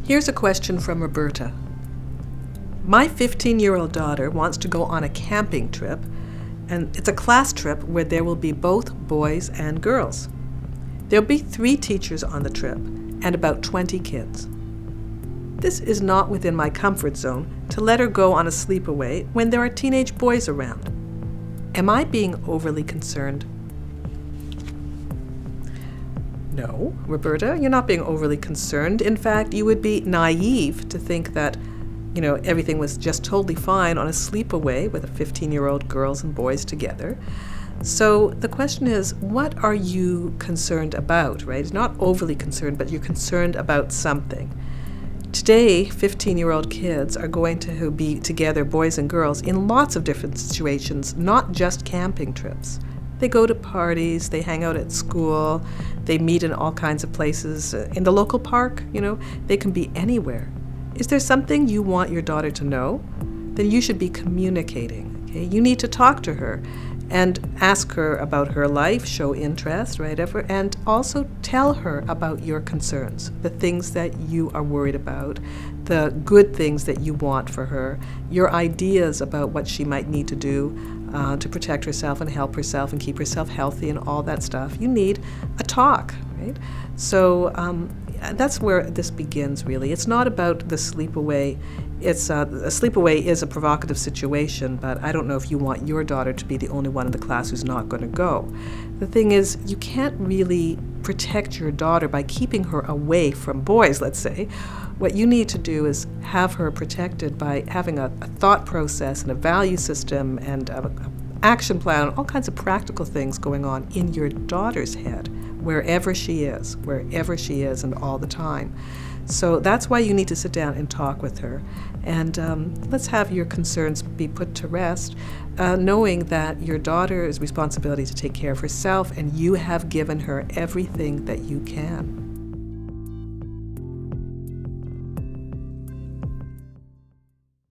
Here's a question from Roberta. My 15-year-old daughter wants to go on a camping trip, and it's a class trip where there will be both boys and girls. There'll be 3 teachers on the trip and about 20 kids. This is not within my comfort zone to let her go on a sleepaway when there are teenage boys around. Am I being overly concerned? No, Roberta, you're not being overly concerned. In fact, you would be naive to think that, everything was just totally fine on a sleepaway with a 15-year-old girls and boys together. So the question is, what are you concerned about, right? It's not overly concerned, but you're concerned about something. Today, 15-year-old kids are going to be together, boys and girls, in lots of different situations, not just camping trips. They go to parties, they hang out at school, they meet in all kinds of places. In the local park, they can be anywhere. Is there something you want your daughter to know? Then you should be communicating, okay? You need to talk to her and ask her about her life, show interest, right? And also tell her about your concerns, the things that you are worried about, the good things that you want for her, your ideas about what she might need to do to protect herself and help herself and keep herself healthy and all that stuff. You need a talk, right? So that's where this begins, really. It's not about the sleepaway. A sleepaway is a provocative situation, but I don't know if you want your daughter to be the only one in the class who's not going to go. The thing is, you can't really protect your daughter by keeping her away from boys, let's say. What you need to do is have her protected by having a thought process and a value system and an action plan, all kinds of practical things going on in your daughter's head, wherever she is and all the time. So that's why you need to sit down and talk with her. And let's have your concerns be put to rest, knowing that your daughter's responsibility to take care of herself, and you have given her everything that you can.